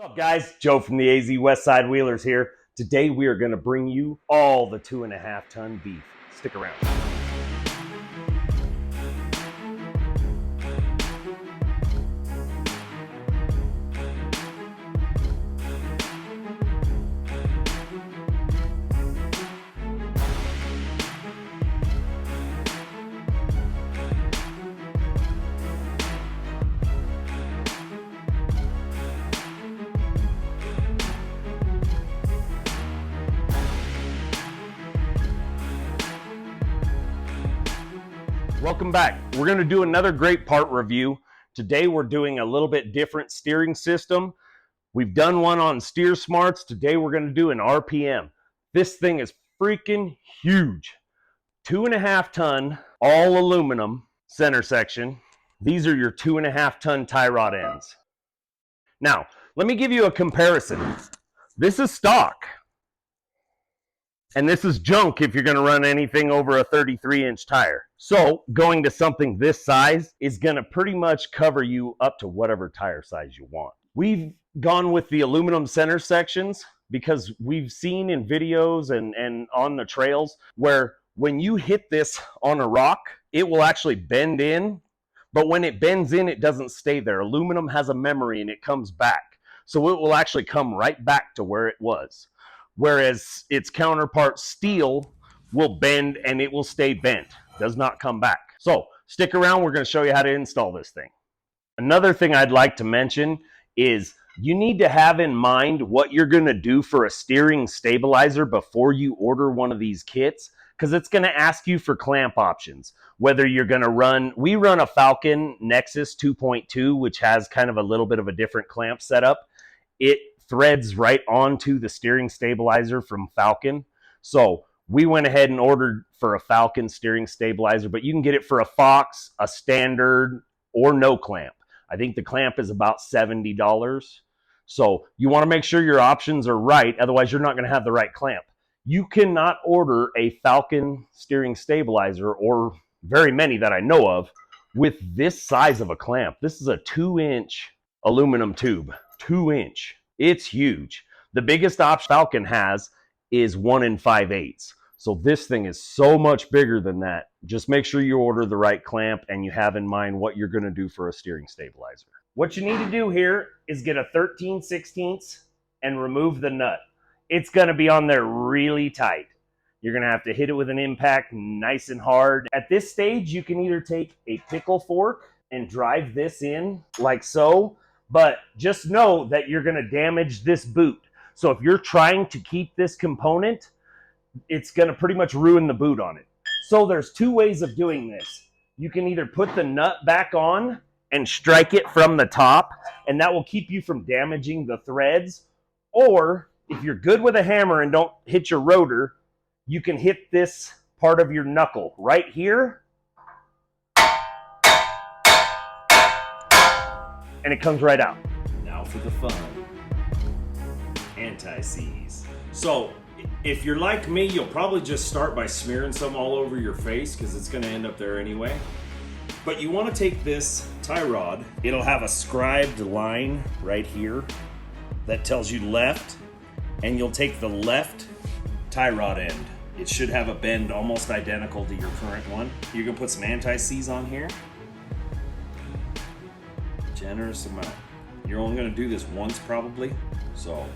What's up, guys? Joe from the AZ Westside Wheelers here. Today we are going to bring you all the 2.5 ton beef. Stick around. Welcome back. We're going to do another great part review. Today we're doing a little bit different steering system. We've done one on Steer Smarts. Today we're going to do an RPM. This thing is freaking huge. 2.5 ton, all aluminum center section. These are your 2.5 ton tie rod ends. Now, let me give you a comparison. This is stock. And this is junk if you're going to run anything over a 33-inch tire. So going to something this size is going to pretty much cover you up to whatever tire size you want. We've gone with the aluminum center sections because we've seen in videos and on the trails where when you hit this on a rock, it will actually bend in. But when it bends in, it doesn't stay there. Aluminum has a memory and it comes back. So it will actually come right back to where it was. Whereas its counterpart steel will bend and it will stay bent, does not come back. So stick around, we're going to show you how to install this thing. Another thing I'd like to mention is you need to have in mind what you're going to do for a steering stabilizer before you order one of these kits, because it's going to ask you for clamp options. Whether you're going to run, we run a Falcon Nexus 2.2, which has kind of a little bit of a different clamp setup. It threads right onto the steering stabilizer from Falcon. So we went ahead and ordered for a Falcon steering stabilizer, but you can get it for a Fox, a standard, or no clamp. I think the clamp is about $70. So you want to make sure your options are right. Otherwise, you're not going to have the right clamp. You cannot order a Falcon steering stabilizer, or very many that I know of, with this size of a clamp. This is a 2-inch aluminum tube, 2-inch. It's huge. The biggest option Falcon has is 1 5/8. So this thing is so much bigger than that. Just make sure you order the right clamp and you have in mind what you're going to do for a steering stabilizer. What you need to do here is get a 13/16 and remove the nut. It's going to be on there really tight. You're going to have to hit it with an impact nice and hard. At this stage, you can either take a pickle fork and drive this in like so, but just know that you're going to damage this boot. So if you're trying to keep this component, it's going to pretty much ruin the boot on it. So there's two ways of doing this. You can either put the nut back on and strike it from the top, and that will keep you from damaging the threads. Or if you're good with a hammer and don't hit your rotor, you can hit this part of your knuckle right here, and it comes right out. Now for the fun. Anti-seize. So if you're like me, you'll probably just start by smearing some all over your face because it's going to end up there anyway. But you want to take this tie rod. It'll have a scribed line right here that tells you left, and you'll take the left tie rod end. It should have a bend almost identical to your current one. You can put some anti-seize on here. Generous amount. You're only going to do this once probably, so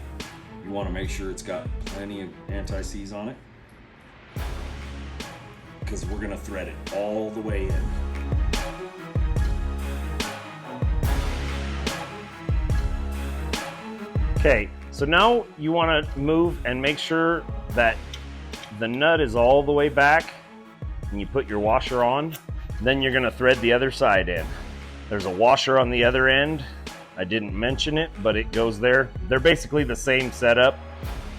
you want to make sure it's got plenty of anti-seize on it, because we're going to thread it all the way in. Okay, so now you want to move and make sure that the nut is all the way back, and you put your washer on. Then you're going to thread the other side in. There's a washer on the other end. I didn't mention it, but it goes there. They're basically the same setup.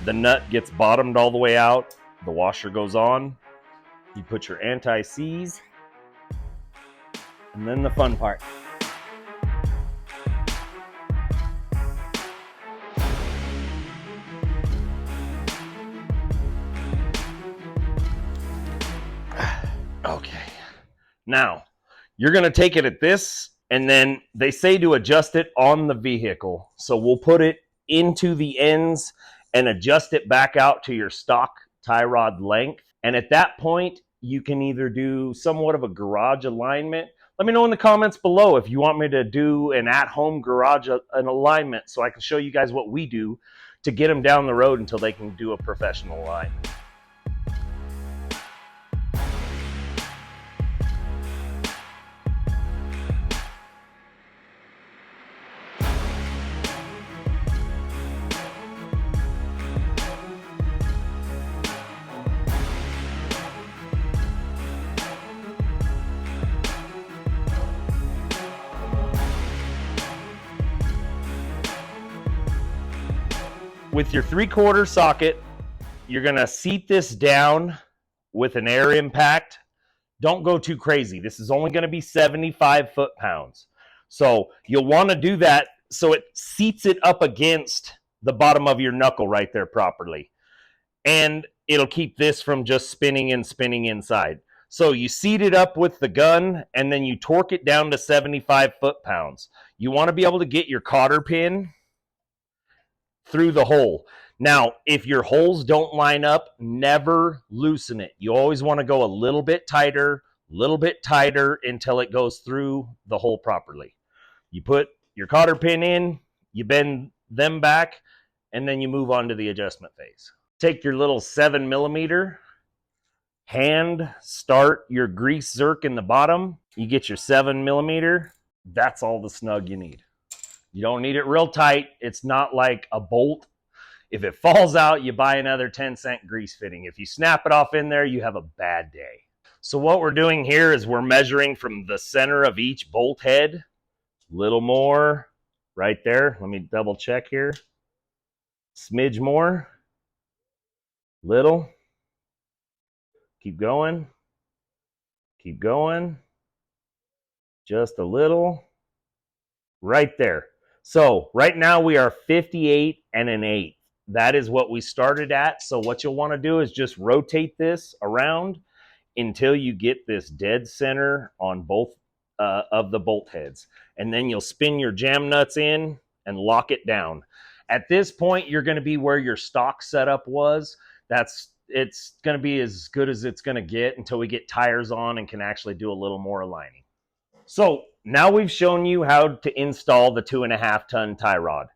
The nut gets bottomed all the way out. The washer goes on. You put your anti-seize. And then the fun part. Okay. Now, you're going to take it at this, and then they say to adjust it on the vehicle. So we'll put it into the ends and adjust it back out to your stock tie rod length. And at that point, you can either do somewhat of a garage alignment. Let me know in the comments below if you want me to do an at-home garage an alignment so I can show you guys what we do to get them down the road until they can do a professional line. With your 3/4 socket, you're gonna seat this down with an air impact. Don't go too crazy. This is only gonna be 75 foot-pounds. So you'll wanna do that so it seats it up against the bottom of your knuckle right there properly. And it'll keep this from just spinning and spinning inside. So you seat it up with the gun and then you torque it down to 75 foot-pounds. You wanna be able to get your cotter pin through the hole. Now, if your holes don't line up, never loosen it. You always want to go a little bit tighter until it goes through the hole properly. You put your cotter pin in, you bend them back, and then you move on to the adjustment phase. Take your little 7mm, hand start your grease zerk in the bottom. You get your 7mm. That's all the snug you need. You don't need it real tight. It's not like a bolt. If it falls out, you buy another 10-cent grease fitting. If you snap it off in there, you have a bad day. So what we're doing here is we're measuring from the center of each bolt head. A little more right there. Let me double check here. Smidge more. Little. Keep going. Keep going. Just a little. Right there. So right now we are 58 1/8. That is what we started at. So what you'll want to do is just rotate this around until you get this dead center on both of the bolt heads. And then you'll spin your jam nuts in and lock it down. At this point, you're going to be where your stock setup was. It's going to be as good as it's going to get until we get tires on and can actually do a little more aligning. So now we've shown you how to install the 2.5 ton tie rod.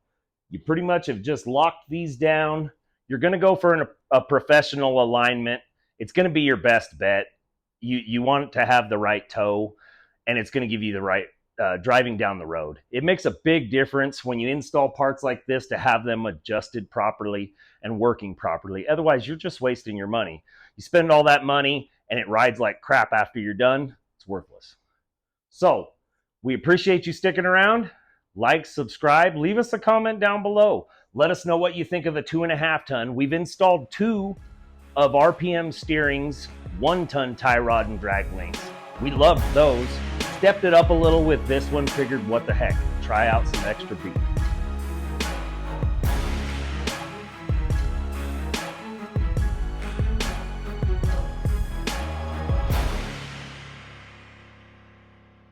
You pretty much have just locked these down. You're going to go for a professional alignment. It's going to be your best bet. You want to have the right toe, and it's going to give you the right driving down the road. It makes a big difference when you install parts like this to have them adjusted properly and working properly. Otherwise, you're just wasting your money. You spend all that money and it rides like crap after you're done. It's worthless. So we appreciate you sticking around. Like, subscribe, leave us a comment down below. Let us know what you think of the 2.5 ton. We've installed 2 of RPM Steering's 1 ton tie rod and drag links. We loved those. Stepped it up a little with this one, figured what the heck, try out some extra beef.